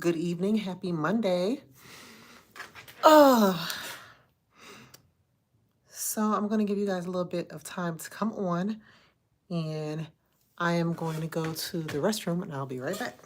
Good evening. Happy Monday. Oh, so I'm going to give you guys a little bit of time to come on, and I am going to go to the restroom, and I'll be right back.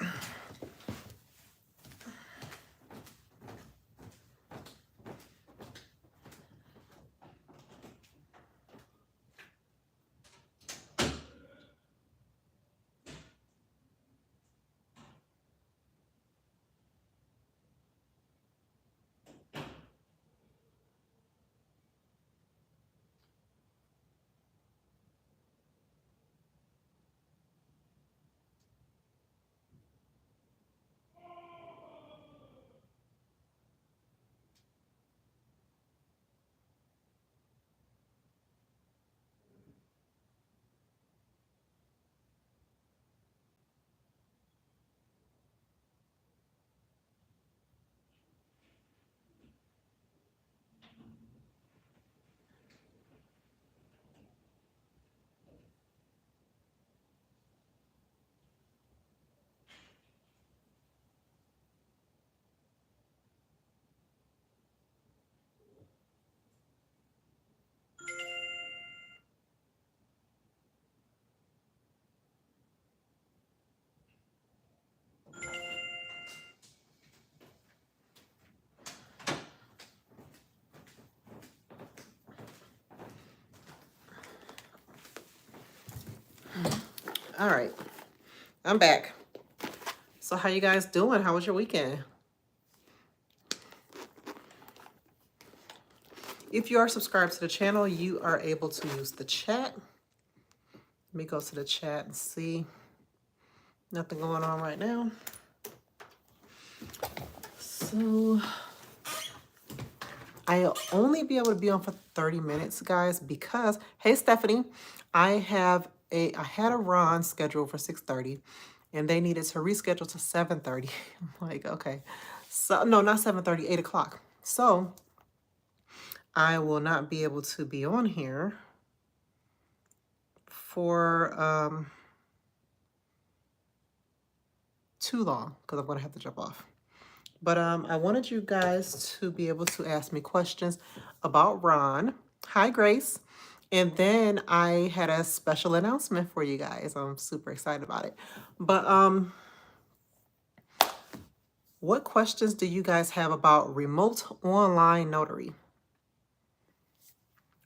All right, I'm back. So how you guys doing? How was your weekend? If you are subscribed to the channel, you are able to use the chat. Let me go to the chat and see. Nothing going on right now. So I'll only be able to be on for 30 minutes, guys, because, hey, Stephanie, I had a run scheduled for 6:30, and they needed to reschedule to 7:30. I'm like, okay. So, no, not 7:30, 8 o'clock. So I will not be able to be on here for too long because I'm going to have to jump off. But I wanted you guys to be able to ask me questions about Ron. Hi, Grace. And then I had a special announcement for you guys. I'm super excited about it. But what questions do you guys have about remote online notary?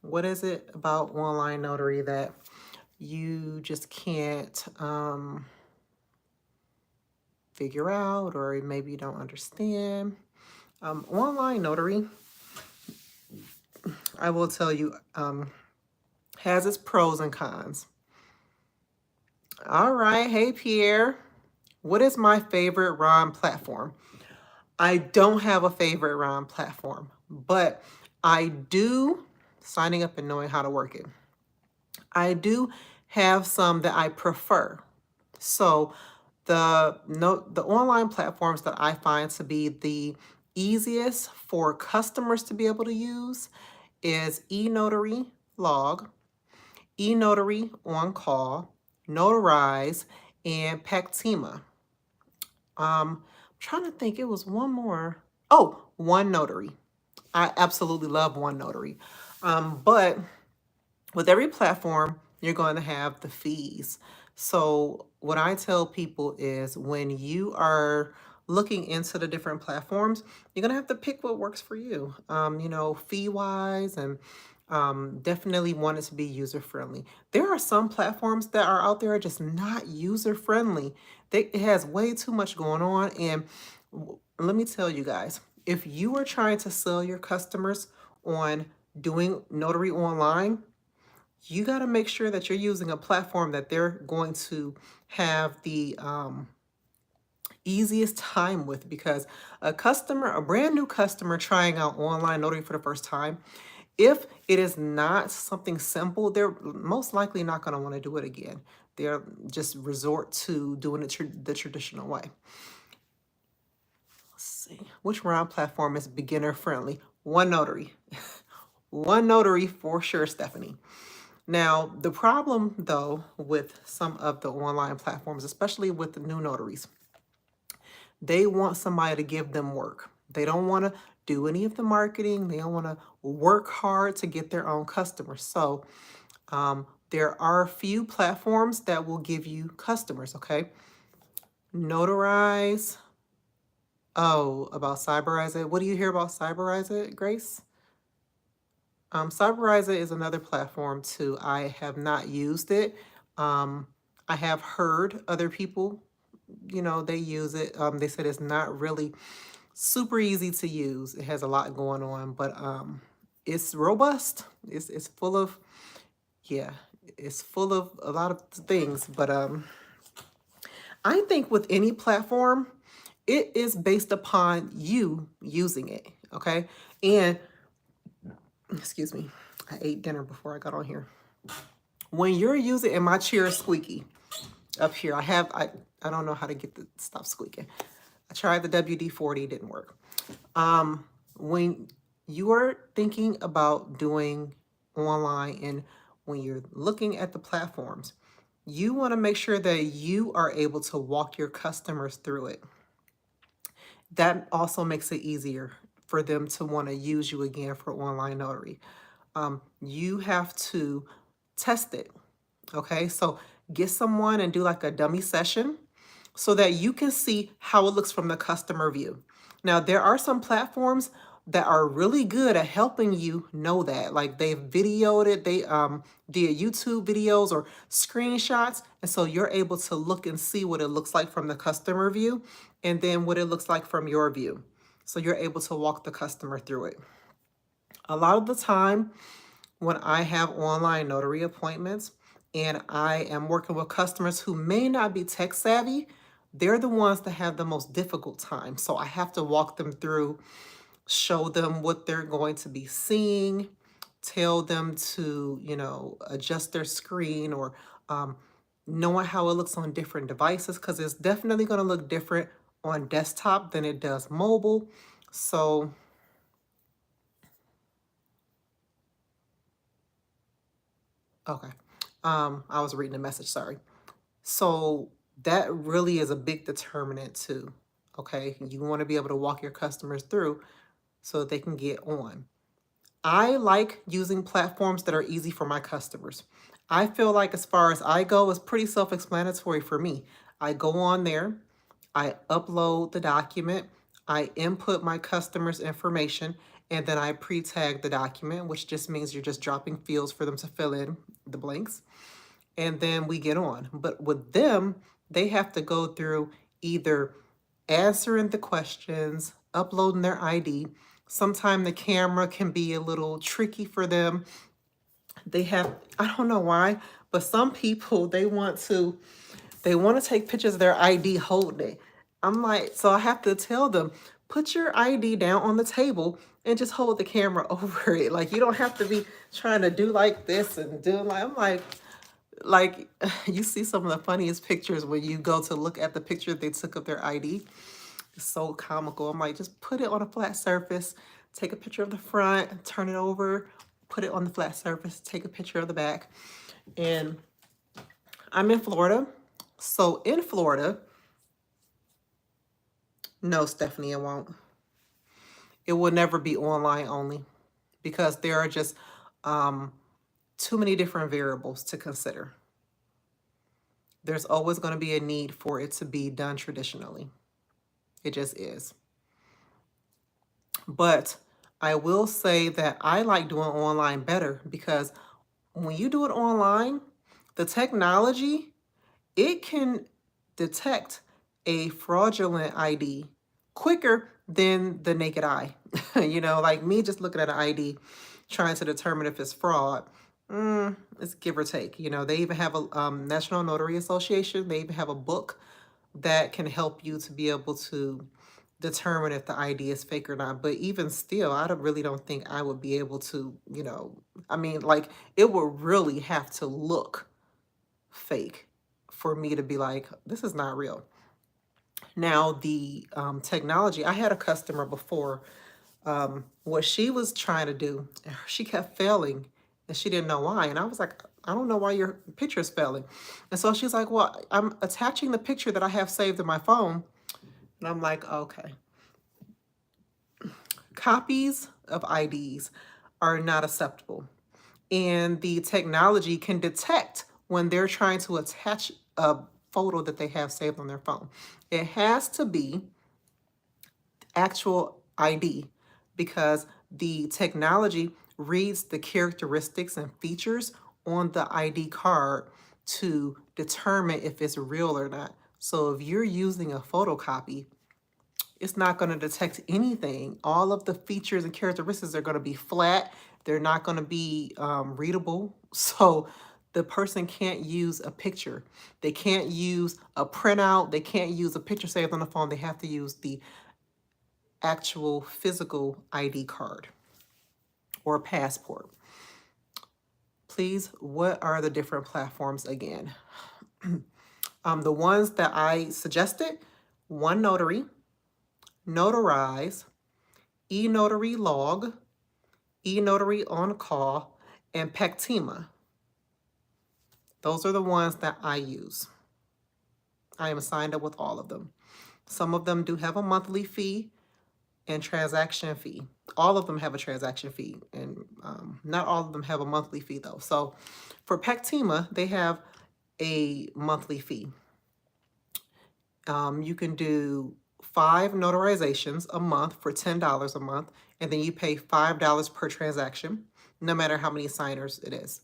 What is it about online notary that you just can't figure out, or maybe you don't understand? Online notary, I will tell you, has its pros and cons. All right. Hey, Pierre. What is my favorite ROM platform? I don't have a favorite ROM platform, but I do, signing up and knowing how to work it, I do have some that I prefer. So the online platforms that I find to be the easiest for customers to be able to use is eNotary Log, eNotary On Call, Notarize, and Pactima. I'm trying to think, it was one more. Oh, OneNotary. I absolutely love OneNotary. But with every platform, you're going to have the fees. So what I tell people is when you are looking into the different platforms, you're going to have to pick what works for you, fee-wise, and definitely want it to be user-friendly. There are some platforms that are out there just not user-friendly. It has way too much going on. And let me tell you guys, if you are trying to sell your customers on doing notary online, you got to make sure that you're using a platform that they're going to have the easiest time with, because a brand new customer trying out online notary for the first time, if it is not something simple, they're most likely not going to want to do it again. They're just resort to doing it the traditional way. Let's see. Which ROM platform is beginner friendly? OneNotary. OneNotary for sure, Stephanie. Now, the problem, though, with some of the online platforms, especially with the new notaries, They want somebody to give them work. They don't want to do any of the marketing. They don't want to work hard to get their own customers. So there are a few platforms that will give you customers, okay? Notarize. Oh, about Cyberize It. What do you hear about Cyberize It, Grace? Cyberize It is another platform too. I have not used it. I have heard other people, they use it. They said it's not really super easy to use. It has a lot going on, but it's robust. It's full of, yeah, it's full of a lot of things. But I think with any platform, it is based upon you using it, okay? And excuse me, I ate dinner before I got on here. When you're using, and my chair is squeaky up here. I don't know how to get the stop squeaking. I tried the WD-40, didn't work. When you are thinking about doing online and when you're looking at the platforms, you want to make sure that you are able to walk your customers through it. That also makes it easier for them to want to use you again for online notary. You have to test it. Okay, so get someone and do like a dummy session so that you can see how it looks from the customer view. Now, there are some platforms that are really good at helping you know that. Like they've videoed it, they did YouTube videos or screenshots, and so you're able to look and see what it looks like from the customer view and then what it looks like from your view. So you're able to walk the customer through it. A lot of the time when I have online notary appointments and I am working with customers who may not be tech savvy, they're the ones that have the most difficult time. So I have to walk them through, show them what they're going to be seeing, tell them to, adjust their screen or knowing how it looks on different devices, because it's definitely going to look different on desktop than it does mobile. So okay. I was reading a message, sorry. So that really is a big determinant too. Okay. You want to be able to walk your customers through so that they can get on. I like using platforms that are easy for my customers. I feel like as far as I go, it's pretty self-explanatory for me. I go on there, I upload the document, I input my customer's information, and then I pre-tag the document, which just means you're just dropping fields for them to fill in the blanks. And then we get on. But with them, they have to go through either answering the questions, uploading their ID. Sometimes the camera can be a little tricky for them. They have, I don't know why, but some people, they want to take pictures of their ID holding it. I'm like, so I have to tell them, put your ID down on the table and just hold the camera over it. Like, you don't have to be trying to do like this and do like, I'm like, you see some of the funniest pictures when you go to look at the picture they took of their ID. It's so comical. I'm like, just put it on a flat surface, take a picture of the front, turn it over, put it on the flat surface, take a picture of the back. And I'm in Florida. So in Florida, no, Stephanie, it won't. It will never be online only because there are just too many different variables to consider. There's always going to be a need for it to be done traditionally. It just is. But I will say that I like doing online better because when you do it online, the technology, it can detect a fraudulent ID quicker than the naked eye. Like me just looking at an ID, trying to determine if it's fraud. It's give or take. They even have a National Notary Association. They even have a book that can help you to be able to determine if the ID is fake or not. But even still, I really don't think I would be able to, like it would really have to look fake for me to be like, this is not real. Now, the technology, I had a customer before, what she was trying to do, she kept failing and she didn't know why. And I was like, I don't know why your picture is failing. And so she's like, well, I'm attaching the picture that I have saved in my phone. And I'm like, okay. Copies of IDs are not acceptable. And the technology can detect when they're trying to attach a photo that they have saved on their phone. It has to be actual ID because the technology reads the characteristics and features on the ID card to determine if it's real or not. So if you're using a photocopy, it's not going to detect anything. All of the features and characteristics are going to be flat. They're not going to be readable. So the person can't use a picture. They can't use a printout. They can't use a picture saved on the phone. They have to use the actual physical ID card or passport. Please, what are the different platforms again? The ones that I suggested: One Notary, Notarize, eNotary Log, eNotary On Call, and Pectima. Those are the ones that I use. I am signed up with all of them. Some of them do have a monthly fee and transaction fee. All of them have a transaction fee, and not all of them have a monthly fee though. So for Pectima, they have a monthly fee. You can do 5 notarizations a month for $10 a month, and then you pay $5 per transaction, no matter how many signers it is.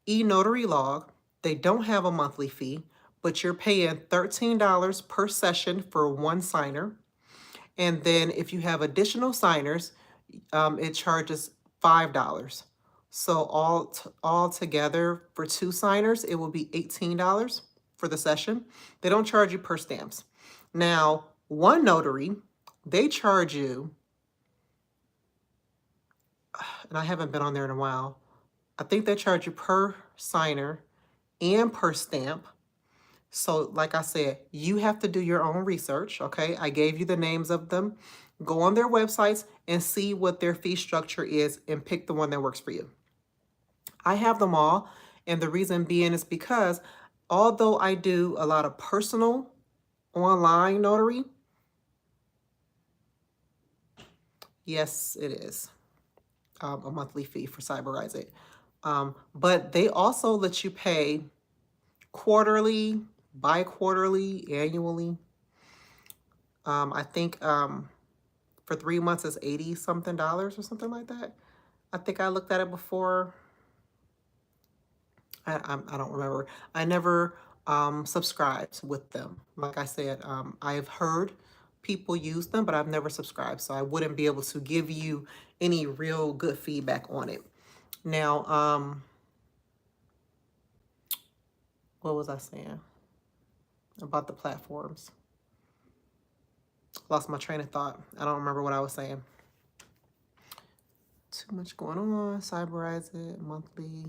eNotary Log, they don't have a monthly fee, but you're paying $13 per session for one signer. And then if you have additional signers, it charges $5. So all together for 2 signers, it will be $18 for the session. They don't charge you per stamps. Now, One Notary, they charge you, and I haven't been on there in a while, I think they charge you per signer and per stamp. So like I said, you have to do your own research, okay? I gave you the names of them. Go on their websites and see what their fee structure is and pick the one that works for you. I have them all, and the reason being is because although I do a lot of personal online notary, yes, it is a monthly fee for Cyberize It. But they also let you pay quarterly, bi-quarterly, annually. I think for 3 months it's 80 something dollars or something like that. I think I looked at it before. I don't remember. I never subscribed with them. Like I said, I've heard people use them, but I've never subscribed, so I wouldn't be able to give you any real good feedback on it. Now, what was I saying about the platforms? Lost my train of thought. I don't remember what I was saying. Too much going on. Cyberize It, monthly.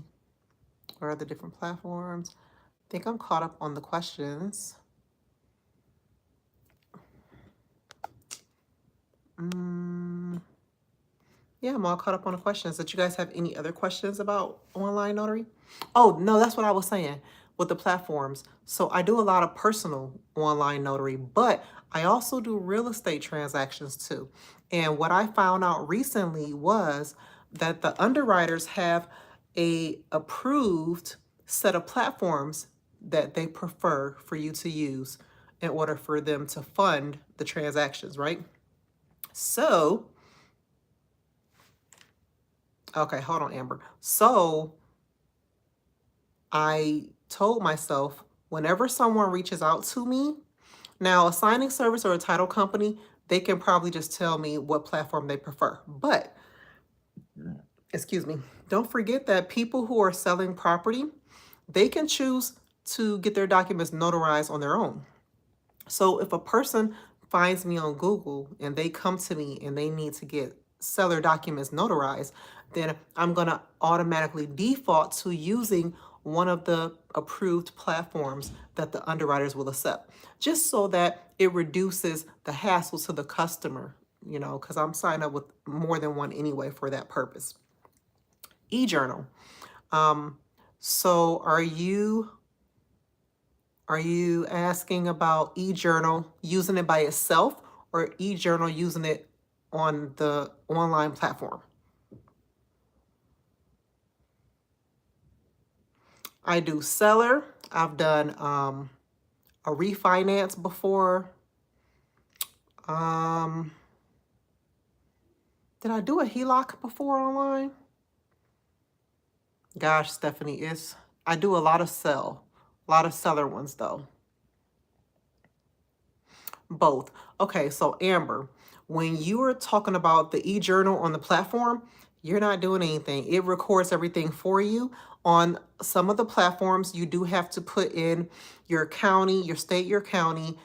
What are the different platforms? I think I'm caught up on the questions. Yeah, I'm all caught up on the questions. Did you guys have any other questions about online notary? Oh, no, that's what I was saying with the platforms. So I do a lot of personal online notary, but I also do real estate transactions too. And what I found out recently was that the underwriters have a approved set of platforms that they prefer for you to use in order for them to fund the transactions, right? So, okay, hold on, Amber. So I told myself, whenever someone reaches out to me, now a signing service or a title company, they can probably just tell me what platform they prefer. But, excuse me, don't forget that people who are selling property, they can choose to get their documents notarized on their own. So if a person finds me on Google and they come to me and they need to get seller documents notarized, then I'm going to automatically default to using one of the approved platforms that the underwriters will accept, just so that it reduces the hassle to the customer, you know, because I'm signed up with more than one anyway for that purpose. eJournal. So are you asking about eJournal, using it by itself, or e-journal using it on the online platform. I do seller. I've done a refinance before. Did I do a HELOC before online? Gosh, Stephanie, I do a lot of seller ones though. Both. Okay, so Amber, when you are talking about the e-journal on the platform, you're not doing anything. It records everything for you. On some of the platforms, you do have to put in your county, your state, your county,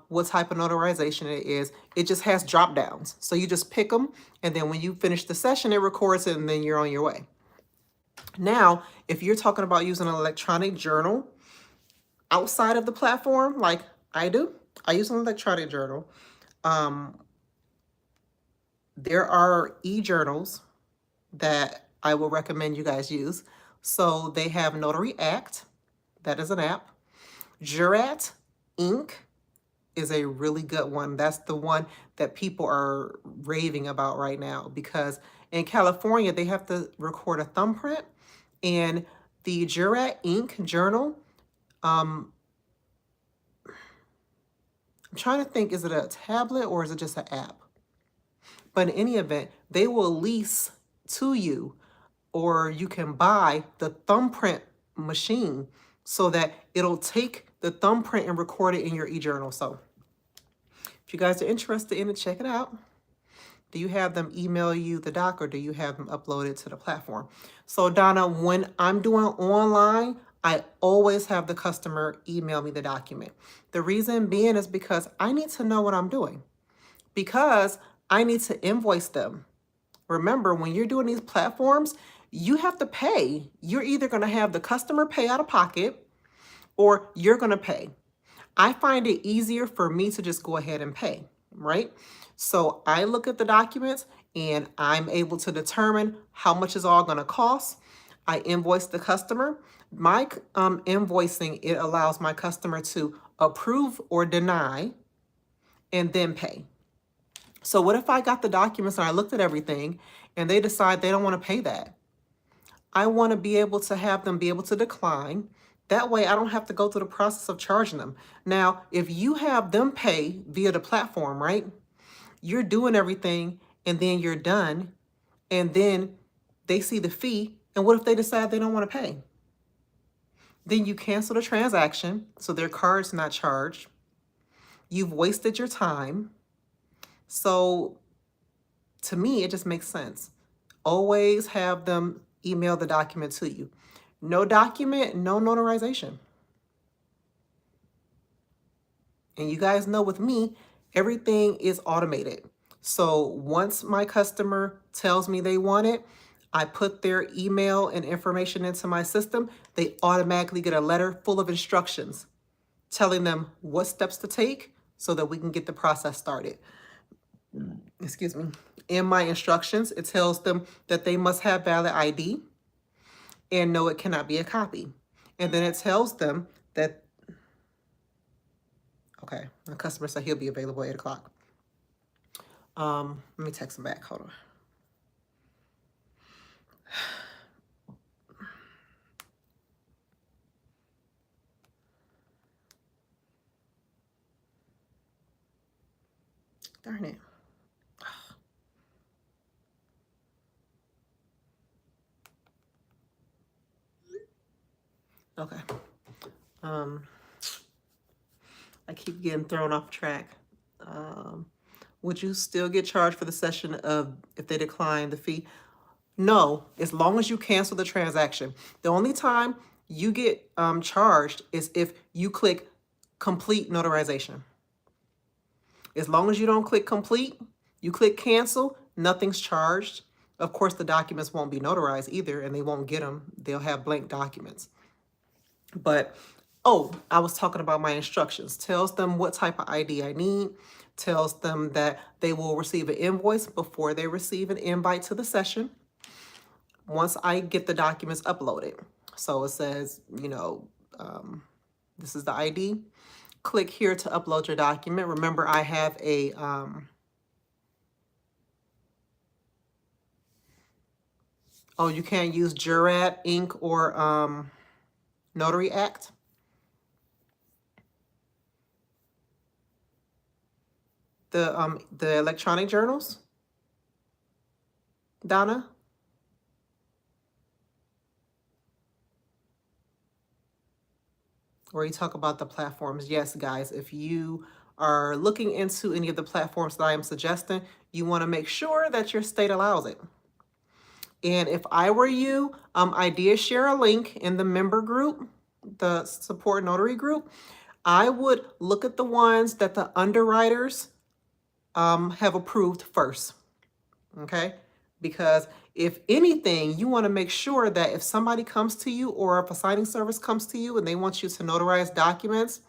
what type of notarization it is. It just has drop downs. So you just pick them, and then when you finish the session, it records it, and then you're on your way. Now, if you're talking about using an electronic journal outside of the platform, like I do, I use an electronic journal. There are e-journals that I will recommend you guys use. So they have Notary Act, that is an app. Jurat Inc. is a really good one. That's the one that people are raving about right now, because in California, they have to record a thumbprint, and the Jurat Inc. journal, I'm trying to think, is it a tablet or is it just an app? But in any event, they will lease to you, or you can buy the thumbprint machine so that it'll take the thumbprint and record it in your e-journal. So if you guys are interested in it, check it out. Do you have them email you the doc, or do you have them uploaded to the platform? So Donna, when I'm doing online, I always have the customer email me the document. The reason being is because I need to know what I'm doing, because I need to invoice them. Remember, when you're doing these platforms, you have to pay. You're either going to have the customer pay out of pocket, or you're going to pay. I find it easier for me to just go ahead and pay, right? So I look at the documents and I'm able to determine how much is all going to cost. I invoice the customer. My invoicing, it allows my customer to approve or deny and then pay. So what if I got the documents and I looked at everything and they decide they don't want to pay that? I want to be able to have them be able to decline. That way I don't have to go through the process of charging them. Now, if you have them pay via the platform, right? You're doing everything and then you're done, and then they see the fee. And what if they decide they don't want to pay? Then you cancel the transaction, so their card's not charged. You've wasted your time. So to me, it just makes sense. Always have them email the document to you. No document, no notarization. And you guys know with me, everything is automated. So once my customer tells me they want it, I put their email and information into my system. They automatically get a letter full of instructions telling them what steps to take so that we can get the process started. Excuse me. In my instructions, it tells them that they must have valid ID and no, it cannot be a copy. And then it tells them that, okay, the customer said he'll be available at 8 o'clock. Let me text him back, hold on. Darn it. Okay. I keep getting thrown off track. Would you still get charged for the session of if they decline the fee? No, as long as you cancel the transaction. The only time you get charged is if you click complete notarization. As long as you don't click complete, you click cancel, nothing's charged. Of course, the documents won't be notarized either, and they won't get them. They'll have blank documents. But, oh, I was talking about my instructions. Tells them what type of ID I need. Tells them that they will receive an invoice before they receive an invite to the session once I get the documents uploaded. So it says, you know, this is the ID. click here to upload your document. Remember, I have a oh, you can't use Jurat, Inc. or Notary Act. The electronic journals, Donna? Where you talk about the platforms. Yes, guys, if you are looking into any of the platforms that I am suggesting, you want to make sure that your state allows it. And if I were you, I did share a link in the member group, the support notary group. I would look at the ones that the underwriters have approved first, okay? Because if anything, you want to make sure that if somebody comes to you or if a signing service comes to you and they want you to notarize documents,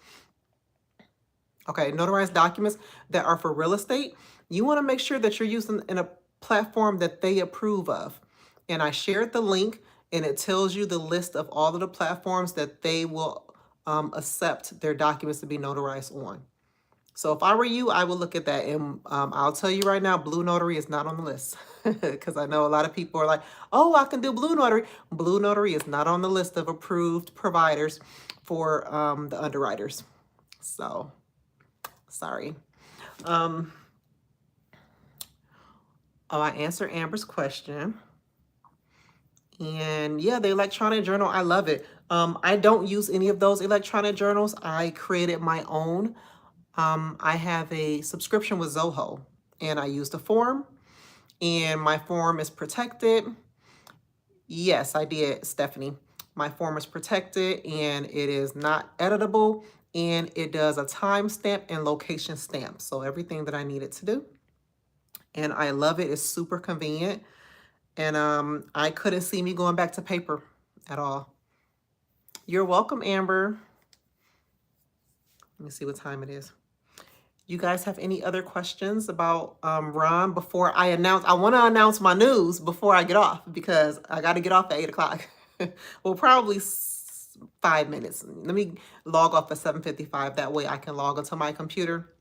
okay, notarize documents that are for real estate, you want to make sure that you're using in a platform that they approve of. And I shared the link, and it tells you the list of all of the platforms that they will accept their documents to be notarized on. So if I were you, I would look at that. And I'll tell you right now, Blue Notary is not on the list. Because I know a lot of people are like, oh, I can do Blue Notary. Blue Notary is not on the list of approved providers for the underwriters. So, sorry. Oh, I answered Amber's question. And yeah, the electronic journal, I love it. I don't use any of those electronic journals. I created my own. I have a subscription with Zoho, and I use the form, and my form is protected. Yes, I did, Stephanie. My form is protected, and it is not editable, and it does a timestamp and location stamp. So everything that I needed to do. And I love it. It's super convenient. And I couldn't see me going back to paper at all. You're welcome, Amber. Let me see what time it is. You guys have any other questions about Ron before I announce? I want to announce my news before I get off because I got to get off at 8 o'clock. Well, probably 5 minutes. Let me log off at 7:55. That way I can log onto my computer.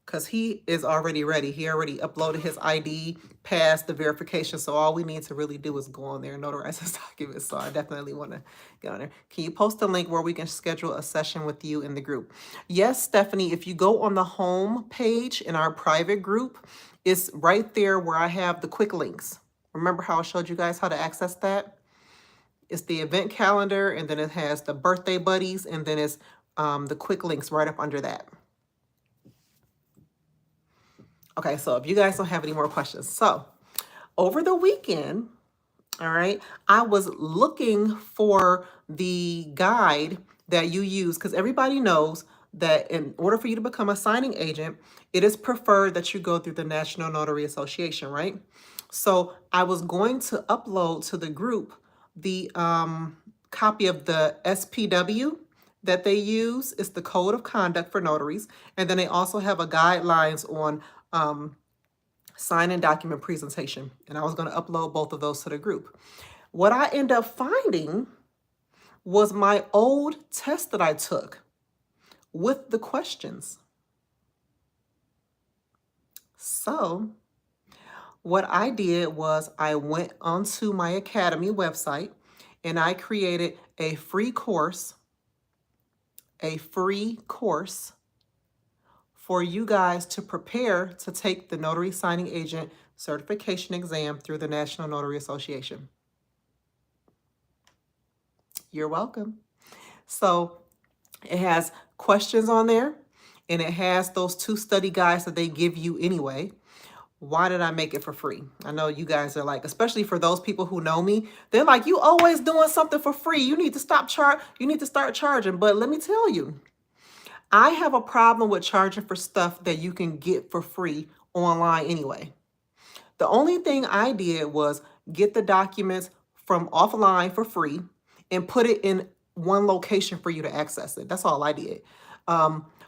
Because he is already ready. He already uploaded his ID, passed the verification. So all we need to really do is go on there and notarize his documents. So I definitely want to get on there. Can you post a link where we can schedule a session with you in the group? Yes, Stephanie, if you go on the home page in our private group, it's right there where I have the quick links. Remember how I showed you guys how to access that? It's the event calendar, and then it has the birthday buddies, and then it's the quick links right up under that. Okay, so if you guys don't have any more questions. So over the weekend, all right, I was looking for the guide that you use because everybody knows that in order for you to become a signing agent, it is preferred that you go through the National Notary Association, right? So I was going to upload to the group the copy of the SPW that they use. It's the Code of Conduct for Notaries. And then they also have a guidelines on sign and document presentation. And I was going to upload both of those to the group. What I end up finding was my old test that I took with the questions. So what I did was I went onto my Academy website and I created a free course for you guys to prepare to take the Notary Signing Agent Certification exam through the National Notary Association. You're welcome. So it has questions on there, and it has those 2 study guides that they give you anyway. Why did I make it for free? I know you guys are like, especially for those people who know me, they're like, you always doing something for free. You need to start charging. But let me tell you, I have a problem with charging for stuff that you can get for free online anyway. The only thing I did was get the documents from offline for free and put it in one location for you to access it. That's all I did.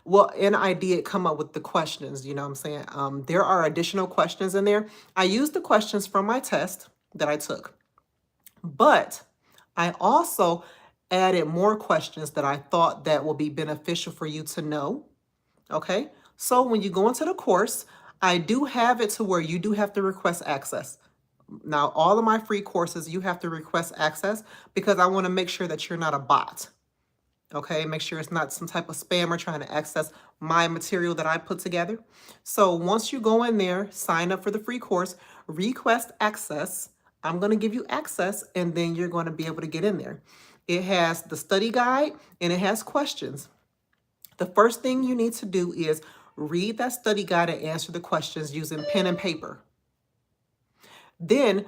Well, and I did come up with the questions, you know what I'm saying? There are additional questions in there. I used the questions from my test that I took, but I also added more questions that I thought that will be beneficial for you to know. Okay, so when you go into the course, I do have it to where you do have to request access. Now, all of my free courses, you have to request access because I want to make sure that you're not a bot. Okay, make sure it's not some type of spammer trying to access my material that I put together. So once you go in there, sign up for the free course, request access. I'm going to give you access, and then you're going to be able to get in there. It has the study guide and it has questions. The first thing you need to do is read that study guide and answer the questions using pen and paper. Then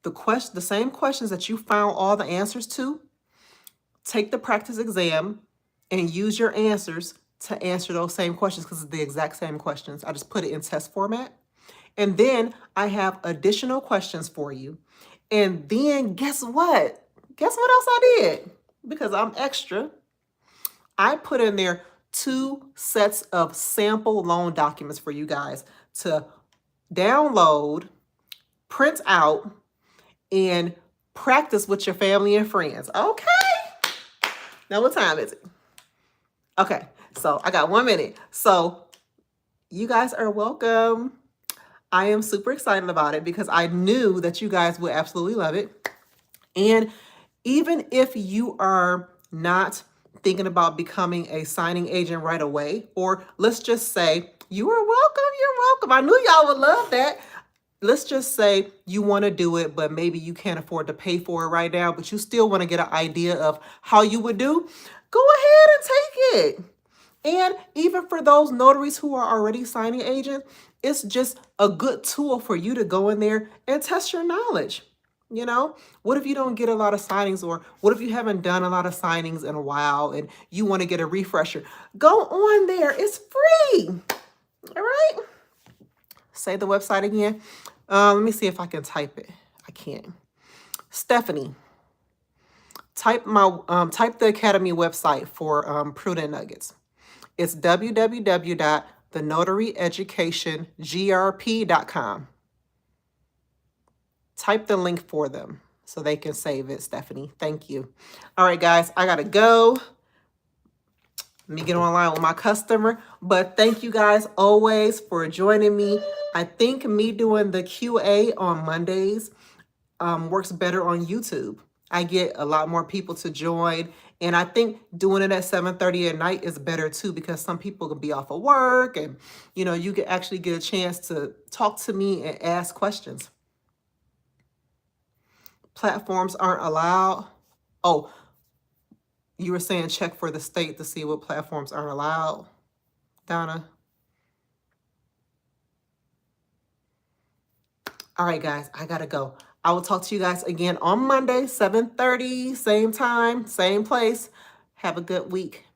the same questions that you found all the answers to, take the practice exam and use your answers to answer those same questions because it's the exact same questions. I just put it in test format. And then I have additional questions for you. And then guess what? Guess what else I did? Because I'm extra. I put in there 2 sets of sample loan documents for you guys to download, print out, and practice with your family and friends. Okay. Now what time is it? Okay, so I got 1 minute. So you guys are welcome. I am super excited about it because I knew that you guys would absolutely love it. And even if you are not thinking about becoming a signing agent right away, or let's just say you are welcome, you're welcome. I knew y'all would love that. Let's just say you want to do it, but maybe you can't afford to pay for it right now, but you still want to get an idea of how you would do. Go ahead and take it. And even for those notaries who are already signing agents, it's just a good tool for you to go in there and test your knowledge. You know, what if you don't get a lot of signings, or what if you haven't done a lot of signings in a while and you want to get a refresher? Go on there. It's free. All right. Say the website again. Let me see if I can type it. I can't. Stephanie. Type the Academy website for Prudent Nuggets. It's www.thenotaryeducationgrp.com. Type the link for them so they can save it, Stephanie. Thank you. All right, guys, I gotta go. Let me get online with my customer. But thank you guys always for joining me. I think me doing the QA on Mondays works better on YouTube. I get a lot more people to join. And I think doing it at 7:30 at night is better too, because some people can be off of work and, you know, you can actually get a chance to talk to me and ask questions. Platforms aren't allowed. Oh, you were saying check for the state to see what platforms aren't allowed, Donna. All right, guys, I gotta go. I will talk to you guys again on Monday, 7:30, same time, same place. Have a good week.